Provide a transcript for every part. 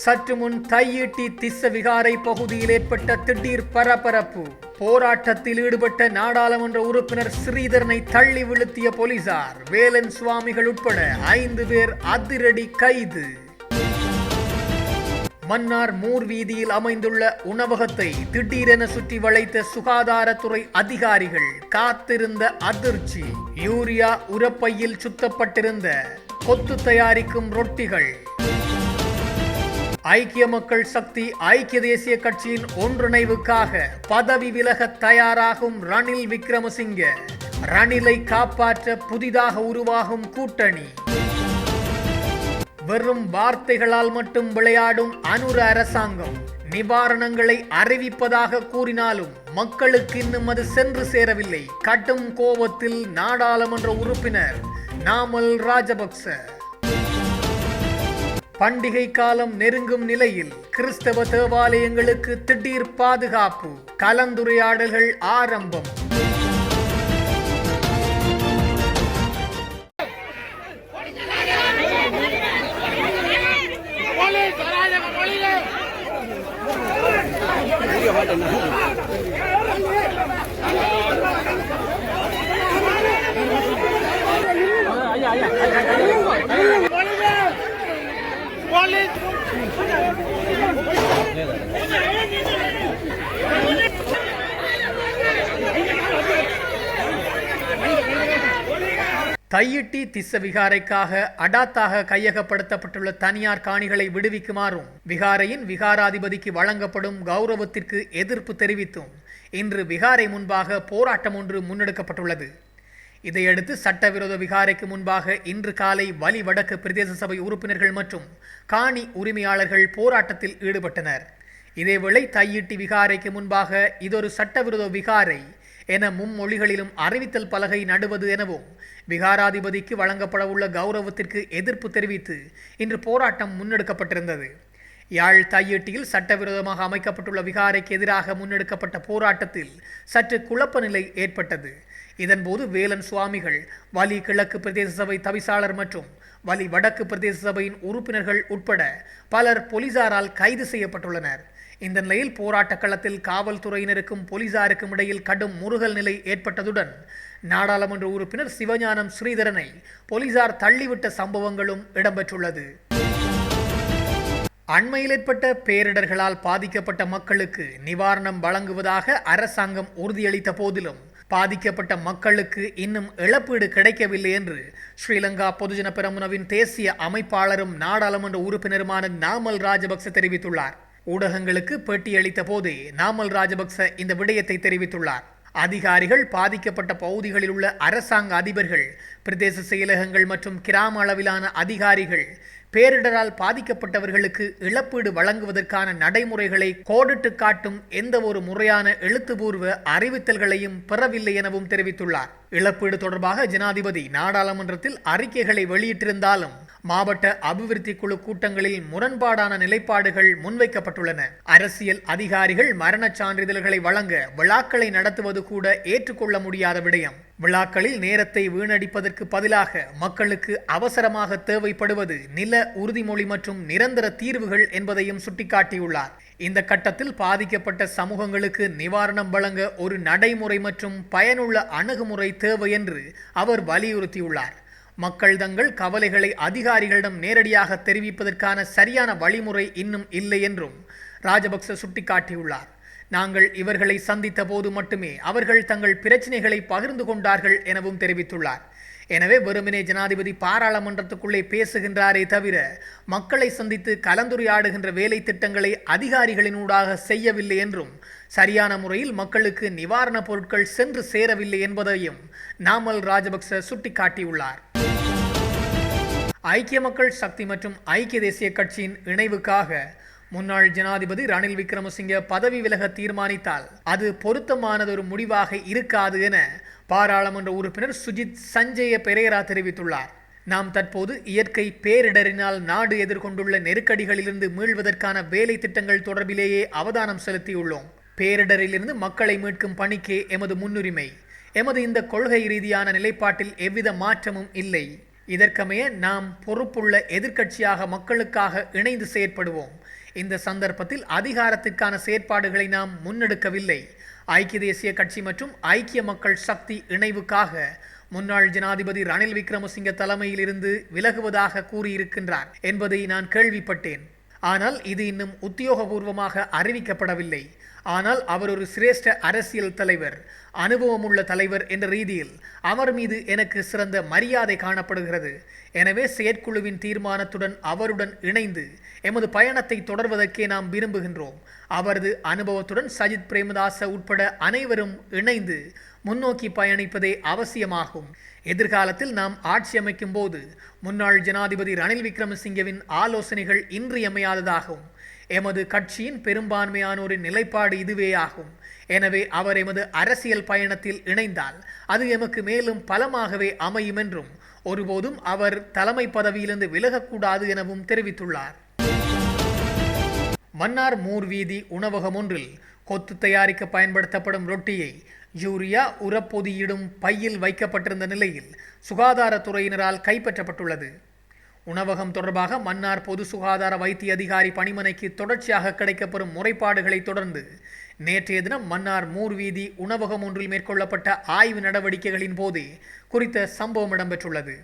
சற்று முன் தையிட்டி திஸ்ஸவிகாரை பகுதியில் ஏற்பட்ட திடீர் பரபரப்பு. போராட்டத்தில் ஈடுபட்ட நாடாளுமன்ற உறுப்பினர் ஸ்ரீதரனை தள்ளி வீழ்த்திய போலீசார். வேலன் சுவாமிகள் உட்பட 5 பேர் அதிரடி கைது. மன்னார் மூர் வீதியில் அமைந்துள்ள உணவகத்தை திடீரென சுற்றி வளைத்த சுகாதாரத்துறை அதிகாரிகள். காத்திருந்த அதிர்ச்சி. யூரியா உரப்பையில் சுத்தப்பட்டிருந்த கொத்து தயாரிக்கும் ரொட்டிகள். ஐக்கிய மக்கள் சக்தி ஐக்கிய தேசிய கட்சியின் ஒன்றிணைவுக்காக பதவி விலக தயாராகும் ரணில் விக்ரமசிங்க. ரணிலை காப்பாற்ற புதிதாக உருவாகும் கூட்டணி. வெறும் வார்த்தைகளால் மட்டும் விளையாடும் அனுர அரசாங்கம் நிவாரணங்களை அறிவிப்பதாக கூறினாலும் மக்களுக்கு இன்னும் அது சென்று சேரவில்லை. கடும் கோபத்தில் நாடாளுமன்ற உறுப்பினர் நாமல் ராஜபக்ச. பண்டிகை காலம் நெருங்கும் நிலையில் கிறிஸ்தவ தேவாலயங்களுக்கு திடீர் பாதுகாப்பு. கலந்துரையாடல்கள் ஆரம்பம். தையிட்டி திஸ்ஸவிகாரைக்காக அடாத்தாக கையகப்படுத்தப்பட்டுள்ள தனியார் காணிகளை விடுவிக்குமாறும் விகாரையின் விகாராதிபதிக்கு வழங்கப்படும் கௌரவத்திற்கு எதிர்ப்பு தெரிவித்தும் இன்று விகாரை முன்பாக போராட்டம் ஒன்று முன்னெடுக்கப்பட்டுள்ளது. இதையடுத்து சட்டவிரோத விகாரைக்கு முன்பாக இன்று காலை வலி வடக்கு பிரதேச சபை உறுப்பினர்கள் மற்றும் காணி உரிமையாளர்கள் போராட்டத்தில் ஈடுபட்டனர். இதேவேளை தையிட்டி விகாரைக்கு முன்பாக இதொரு சட்டவிரோத விகாரை என மும்மொழிகளிலும் அறிவித்தல் பலகை நடுவது எனவும் விகாராதிபதிக்கு வழங்கப்படவுள்ள கௌரவத்திற்கு எதிர்ப்பு தெரிவித்து இன்று போராட்டம் முன்னெடுக்கப்பட்டிருந்தது. யாழ் தையிட்டியில் சட்டவிரோதமாக அமைக்கப்பட்டுள்ள விகாரைக்கு எதிராக முன்னெடுக்கப்பட்ட போராட்டத்தில் சற்று குழப்ப நிலை ஏற்பட்டது. இதன்போது வேலன் சுவாமிகள், வலி கிழக்கு பிரதேச சபை தவிசாளர் மற்றும் வலி வடக்கு பிரதேச சபையின் உறுப்பினர்கள் உட்பட பலர் போலீசாரால் கைது செய்யப்பட்டுள்ளனர். இந்த நிலையில் போராட்ட களத்தில் காவல்துறையினருக்கும் போலீசாருக்கும் இடையில் கடும் முறுகல் நிலை ஏற்பட்டதுடன் நாடாளுமன்ற உறுப்பினர் சிவஞானம் ஸ்ரீதரனை போலீசார் தள்ளிவிட்ட சம்பவங்களும் இடம்பெற்றுள்ளது. அண்மையில் ஏற்பட்ட பேரிடர்களால் பாதிக்கப்பட்ட மக்களுக்கு நிவாரணம் வழங்குவதாக அரசாங்கம் உறுதியளித்த போதிலும் பாதிக்கப்பட்ட மக்களுக்கு இன்னும் இழப்பீடு கிடைக்கவில்லை என்று ஸ்ரீலங்கா பொதுஜன பெரமுனவின் தேசிய அமைப்பாளரும் நாடாளுமன்ற உறுப்பினருமான நாமல் ராஜபக்ச தெரிவித்துள்ளார். ஊடகங்களுக்கு பேட்டியளித்த போதே நாமல் ராஜபக்ச இந்த விடயத்தை தெரிவித்துள்ளார். அதிகாரிகள் பாதிக்கப்பட்ட பகுதிகளில் உள்ள அரசாங்க அதிபர்கள், பிரதேச செயலகங்கள் மற்றும் கிராம அளவிலான அதிகாரிகள் பேரிடரால் பாதிக்கப்பட்டவர்களுக்கு இழப்பீடு வழங்குவதற்கான நடைமுறைகளை கோடிட்டு காட்டும் எந்த ஒரு முறையான எழுத்துப்பூர்வ அறிவித்தல்களையும் பெறவில்லை எனவும் தெரிவித்துள்ளார். இழப்பீடு தொடர்பாக ஜனாதிபதி நாடாளுமன்றத்தில் அறிக்கைகளை வெளியிட்டிருந்தாலும் மாவட்ட அபிவிருத்தி குழு கூட்டங்களில் முரண்பாடான நிலைப்பாடுகள் முன்வைக்கப்பட்டுள்ளன. அரசியல் அதிகாரிகள் மரணச் சான்றிதழ்களை வழங்க விழாக்களை நடத்துவது கூட ஏற்றுக்கொள்ள முடியாத விடயம். விழாக்களில் நேரத்தை வீணடிப்பதற்கு பதிலாக மக்களுக்கு அவசரமாக தேவைப்படுவது நில உறுதிமொழி மற்றும் நிரந்தர தீர்வுகள் என்பதையும் சுட்டிக்காட்டியுள்ளார். இந்த கட்டத்தில் பாதிக்கப்பட்ட சமூகங்களுக்கு நிவாரணம் வழங்க ஒரு நடைமுறை மற்றும் பயனுள்ள அணுகுமுறை தேவை என்று அவர் வலியுறுத்தியுள்ளார். மக்கள் தங்கள் கவலைகளை அதிகாரிகளிடம் நேரடியாக தெரிவிப்பதற்கான சரியான வழிமுறை இன்னும் இல்லை என்றும் ராஜபக்ச சுட்டிக்காட்டியுள்ளார். நாங்கள் இவர்களை சந்தித்த போது மட்டுமே அவர்கள் தங்கள் பிரச்சனைகளை பகிர்ந்து கொண்டார்கள் எனவும் தெரிவித்துள்ளார். எனவே வெறுமனே ஜனாதிபதி பாராளுமன்றத்துக்குள்ளே பேசுகின்றாரே தவிர மக்களை சந்தித்து கலந்துரையாடுகின்ற வேலை திட்டங்களை அதிகாரிகளினூடாக செய்யவில்லை என்றும் சரியான முறையில் மக்களுக்கு நிவாரணப் பொருட்கள் சென்று சேரவில்லை என்பதையும் நாமல் ராஜபக்ச சுட்டிக்காட்டியுள்ளார். ஐக்கிய மக்கள் சக்தி மற்றும் ஐக்கிய தேசிய கட்சியின் இணைவுக்காக முன்னாள் ஜனாதிபதி ரணில் விக்ரமசிங்க பதவி விலக தீர்மானித்தால் அது பொருத்தமானதொரு முடிவாக இருக்காது என பாராளுமன்ற உறுப்பினர் சுஜித் சஞ்சய பெரேரா தெரிவித்துள்ளார். நாம் தற்போது இயற்கை பேரிடரினால் நாடு எதிர்கொண்டுள்ள நெருக்கடிகளிலிருந்து மீள்வதற்கான வேலை திட்டங்கள் தொடர்பிலேயே அவதானம் செலுத்தியுள்ளோம். பேரிடரிலிருந்து மக்களை மீட்கும் பணிக்கே எமது முன்னுரிமை. எமது இந்த கொள்கை ரீதியான நிலைப்பாட்டில் எவ்வித மாற்றமும் இல்லை. இதற்கமைய நாம் பொறுப்புள்ள எதிர்க்கட்சியாக மக்களுக்காக இணைந்து செயற்படுவோம். இந்த சந்தர்ப்பத்தில் அதிகாரத்திற்கான செயற்பாடுகளை நாம் முன்னெடுக்கவில்லை. ஐக்கிய தேசிய கட்சி மற்றும் ஐக்கிய மக்கள் சக்தி இணைவுக்காக முன்னாள் ஜனாதிபதி ரணில் விக்ரமசிங்க தலைமையில் இருந்து விலகுவதாக கூறியிருக்கின்றார் என்பதை நான் கேள்விப்பட்டேன். ஆனால் இது இன்னும் உத்தியோகபூர்வமாக அறிவிக்கப்படவில்லை. ஆனால் அவர் ஒரு சிரேஷ்ட அரசியல் தலைவர், அனுபவமுள்ள தலைவர் என்ற ரீதியில் அவர் மீது எனக்கு சிறந்த மரியாதை காணப்படுகிறது. எனவே செயற்குழுவின் தீர்மானத்துடன் அவருடன் இணைந்து எமது பயணத்தை தொடர்வதற்கே நாம் விரும்புகின்றோம். அவரது அனுபவத்துடன் சஜித் பிரேமதாச உட்பட அனைவரும் இணைந்து முன்னோக்கி பயணிப்பதே அவசியமாகும். எதிர்காலத்தில் நாம் ஆட்சி அமைக்கும் போது முன்னாள் ஜனாதிபதி ரணில் விக்ரமசிங்கவின் ஆலோசனைகள் இன்றியமையாததாகும். எமது கட்சியின் பெரும்பான்மையானோரின் நிலைப்பாடு இதுவே ஆகும். எனவே அவர் எமது அரசியல் பயணத்தில் இணைந்தால் அது எமக்கு மேலும் பலமாகவே அமையும் என்றும் ஒருபோதும் அவர் தலைமை பதவியிலிருந்து விலகக்கூடாது எனவும் தெரிவித்துள்ளார். மன்னார் மூர் வீதி உணவகம் ஒன்றில் கொத்து தயாரிக்க பயன்படுத்தப்படும் ரொட்டியை யூரியா உரப்பொதியிடும் பையில் வைக்கப்பட்டிருந்த நிலையில் சுகாதாரத்துறையினரால் கைப்பற்றப்பட்டுள்ளது. உணவகம் தொடர்பாக மன்னார் பொது சுகாதார வைத்திய அதிகாரி பணிமனைக்கு தொடர்ச்சியாக கிடைக்கப்பெறும் முறைப்பாடுகளை தொடர்ந்து நேற்றைய தினம் மன்னார் மூர் வீதி உணவகம் ஒன்றில் மேற்கொள்ளப்பட்ட ஆய்வு நடவடிக்கைகளின் போதே குறித்த சம்பவம் இடம்பெற்றுள்ளது.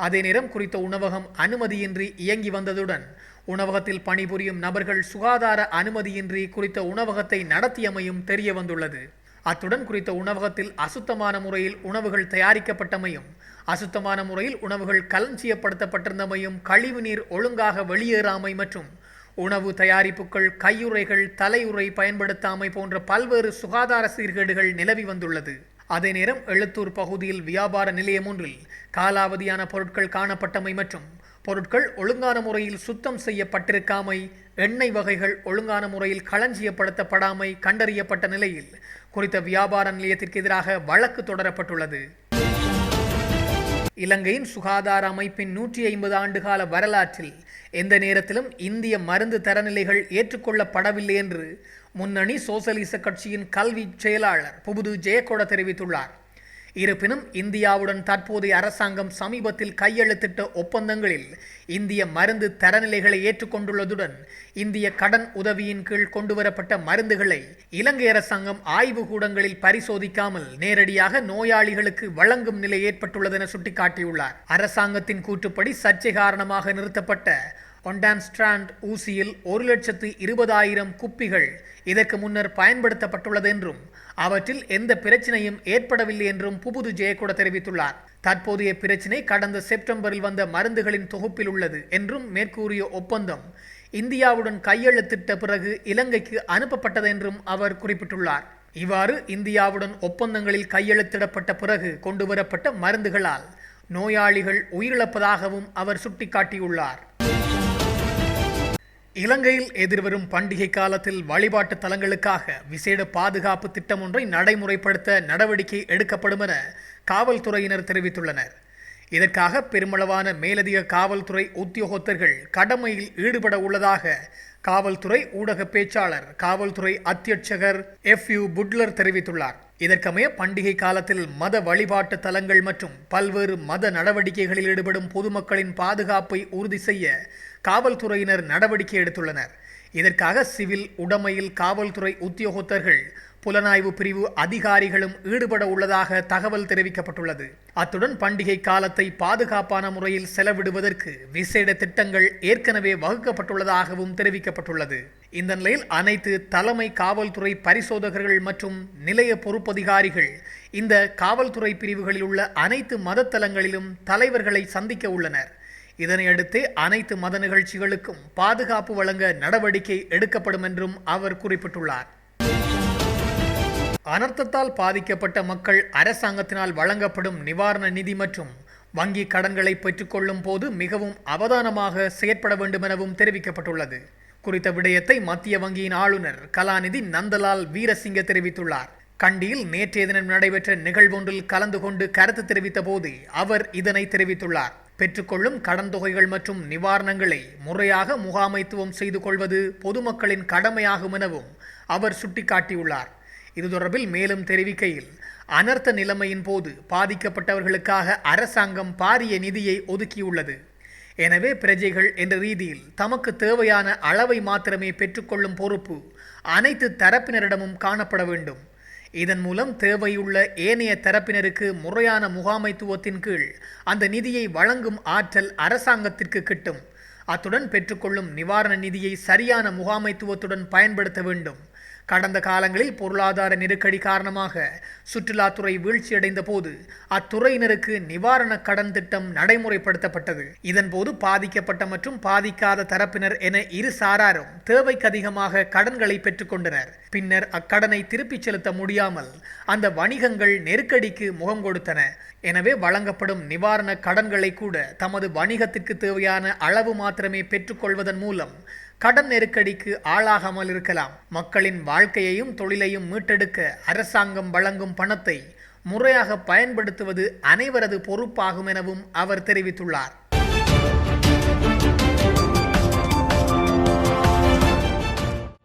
அதே நேரம் குறித்த உணவகம் அனுமதியின்றி இயங்கி வந்ததுடன் உணவகத்தில் பணிபுரியும் நபர்கள் சுகாதார அனுமதியின்றி குறித்த உணவகத்தை நடத்தியமையும் தெரிய வந்துள்ளது. அத்துடன் குறித்த உணவகத்தில் அசுத்தமான முறையில் உணவுகள் தயாரிக்கப்பட்டமையும் அசுத்தமான முறையில் உணவுகள் களஞ்சியப்படுத்தப்பட்டிருந்தமையும் கழிவுநீர் ஒழுங்காக வெளியேறாமை மற்றும் உணவு தயாரிப்புகள் கையுறைகள் தலையுறை பயன்படுத்தாமை போன்ற பல்வேறு சுகாதார சீர்கேடுகள் நிலவி வந்துள்ளது. அதே நேரம் எழுத்தூர் பகுதியில் வியாபார நிலையம் ஒன்றில் காலாவதியான பொருட்கள் காணப்பட்டமை மற்றும் பொருட்கள் ஒழுங்கான முறையில் சுத்தம் செய்யப்பட்டிருக்காமை, எண்ணெய் வகைகள் ஒழுங்கான முறையில் களஞ்சியப்படுத்தப்படாமை கண்டறியப்பட்ட நிலையில் குறித்த வியாபார நிலையத்திற்கு எதிராக வழக்கு தொடரப்பட்டுள்ளது. இலங்கையின் சுகாதார அமைப்பின் 150 ஆண்டுகால வரலாற்றில் எந்த நேரத்திலும் இந்திய மருந்து தரநிலைகள் ஏற்றுக்கொள்ளப்படவில்லை என்று முன்னணி சோசலிச கட்சியின் கல்வி செயலாளர் புபுது ஜெயக்கொட தெரிவித்துள்ளார். இருப்பினும் இந்தியாவுடன் தற்போதைய அரசாங்கம் சமீபத்தில் கையெழுத்திட்ட ஒப்பந்தங்களில் இந்திய மருந்து தரநிலைகளை ஏற்றுக்கொண்டுள்ளதுடன் இந்திய கடன் உதவியின் கீழ் கொண்டுவரப்பட்ட மருந்துகளை இலங்கை அரசாங்கம் ஆய்வு கூடங்களில் பரிசோதிக்காமல் நேரடியாக நோயாளிகளுக்கு வழங்கும் நிலை ஏற்பட்டுள்ளதென சுட்டிக்காட்டியுள்ளார். அரசாங்கத்தின் கூற்றுப்படி சர்ச்சை காரணமாக நிறுத்தப்பட்ட ஒன்டான்ஸ்ட்ராண்ட் ஊசியில் 1,20,000 குப்பிகள் இதற்கு முன்னர் பயன்படுத்தப்பட்டுள்ளது என்றும் அவற்றில் எந்த பிரச்சனையும் ஏற்படவில்லை என்றும் புபுது ஜெயக்கொட தெரிவித்துள்ளார். தற்போதைய பிரச்சினை கடந்த செப்டம்பரில் வந்த மருந்துகளின் தொகுப்பில் உள்ளது என்றும் மேற்கூறிய ஒப்பந்தம் இந்தியாவுடன் கையெழுத்திட்ட பிறகு இலங்கைக்கு அனுப்பப்பட்டது என்றும் அவர் குறிப்பிட்டுள்ளார். இவ்வாறு இந்தியாவுடன் ஒப்பந்தங்களில் கையெழுத்திடப்பட்ட பிறகு கொண்டுவரப்பட்ட மருந்துகளால் நோயாளிகள் உயிரிழப்பதாகவும் அவர் சுட்டிக்காட்டியுள்ளார். இலங்கையில் எதிர்வரும் பண்டிகை காலத்தில் வழிபாட்டு தலங்களுக்காக விசேட பாதுகாப்பு திட்டம் ஒன்றை நடைமுறைப்படுத்த நடவடிக்கை எடுக்கப்படும் என காவல்துறையினர் தெரிவித்துள்ளனர். இதற்காக பெருமளவான மேலதிக காவல்துறை உத்தியோகத்தர்கள் கடமையில் ஈடுபட உள்ளதாக காவல்துறை ஊடக பேச்சாளர் காவல்துறை அத்தியட்சகர் FU புட்லர் தெரிவித்துள்ளார். இதற்கமைய பண்டிகை காலத்தில் மத வழிபாட்டு தலங்கள் மற்றும் பல்வேறு மத நடவடிக்கைகளில் ஈடுபடும் பொதுமக்களின் பாதுகாப்பை உறுதி செய்ய காவல்துறையினர் நடவடிக்கை எடுத்துள்ளனர். இதற்காக சிவில் உடைமையில் காவல்துறை உத்தியோகத்தர்கள் புலனாய்வு பிரிவு அதிகாரிகளும் ஈடுபட உள்ளதாக தகவல் தெரிவிக்கப்பட்டுள்ளது. அத்துடன் பண்டிகை காலத்தை பாதுகாப்பான முறையில் செலவிடுவதற்கு விசேட திட்டங்கள் ஏற்கனவே வகுக்கப்பட்டுள்ளதாகவும் தெரிவிக்கப்பட்டுள்ளது. இந்த நிலையில் அனைத்து தலைமை காவல்துறை பரிசோதகர்கள் மற்றும் நிலைய பொறுப்பதிகாரிகள் இந்த காவல்துறை பிரிவுகளில் உள்ள அனைத்து மத தலங்களிலும் தலைவர்களை சந்திக்க உள்ளனர். இதனையடுத்து அனைத்து மத நிகழ்ச்சிகளுக்கும் பாதுகாப்பு வழங்க நடவடிக்கை எடுக்கப்படும் என்றும் அவர் குறிப்பிட்டுள்ளார். அனர்த்தத்தால் பாதிக்கப்பட்ட மக்கள் அரசாங்கத்தினால் வழங்கப்படும் நிவாரண நிதி மற்றும் வங்கி கடன்களை பெற்றுக்கொள்ளும் போது மிகவும் அவதானமாக செயற்பட வேண்டும் எனவும் தெரிவிக்கப்பட்டுள்ளது. குறித்த விடயத்தை மத்திய வங்கியின் ஆளுநர் கலாநிதி நந்தலால் வீரசிங்க தெரிவித்துள்ளார். கண்டியில் நேற்றைய தினம் நடைபெற்ற நிகழ்வொன்றில் கலந்து கொண்டு கருத்து தெரிவித்த போது அவர் இதனை தெரிவித்துள்ளார். பெற்றுக்கொள்ளும் கடன் தொகைகள் மற்றும் நிவாரணங்களை முறையாக முகாமைத்துவம் செய்து கொள்வது பொதுமக்களின் கடமையாகும் எனவும் அவர் சுட்டிக்காட்டியுள்ளார். இது தொடர்பில் மேலும் தெரிவிக்கையில் அனர்த்த நிலைமையின் போது பாதிக்கப்பட்டவர்களுக்காக அரசாங்கம் பாரிய நிதியை ஒதுக்கியுள்ளது. எனவே பிரஜைகள் என்ற ரீதியில் தமக்கு தேவையான அளவை மாத்திரமே பெற்றுக்கொள்ளும் பொறுப்பு அனைத்து தரப்பினரிடமும் காணப்பட வேண்டும். இதன் மூலம் தேவையுள்ள ஏனைய தரப்பினருக்கு முறையான முகாமைத்துவத்தின் கீழ் அந்த நிதியை வழங்கும் ஆற்றல் அரசாங்கத்திற்கு கிட்டும். அத்துடன் பெற்றுக்கொள்ளும் நிவாரண நிதியை சரியான முகாமைத்துவத்துடன் பயன்படுத்த வேண்டும். கடந்த காலங்களில் பொருளாதார நெருக்கடி காரணமாக சுற்றுலாத்துறை வீழ்ச்சியடைந்த போது அத்துறையினருக்கு நிவாரண கடன் திட்டம் நடைமுறைப்படுத்தப்பட்டது. இதன்போது பாதிக்கப்பட்ட மற்றும் பாதிக்காத தரப்பினர் என இரு சாராரும் தேவைக்கு அதிகமாக கடன்களை பெற்றுக்கொண்டனர். பின்னர் அக்கடனை திருப்பிச் செலுத்த முடியாமல் அந்த வணிகங்கள் நெருக்கடிக்கு முகம் கொடுத்தன. எனவே வழங்கப்படும் நிவாரண கடன்களை கூட தமது வணிகத்திற்கு தேவையான அளவு மாத்திரமே பெற்றுக்கொள்வதன் மூலம் கடன் நெருக்கடிக்கு ஆளாகாமல் இருக்கலாம். மக்களின் வாழ்க்கையையும் தொழிலையும் மீட்டெடுக்க அரசாங்கம் வழங்கும் பணத்தை முறையாக பயன்படுத்துவது அனைவரது பொறுப்பாகும் எனவும் அவர் தெரிவித்துள்ளார்.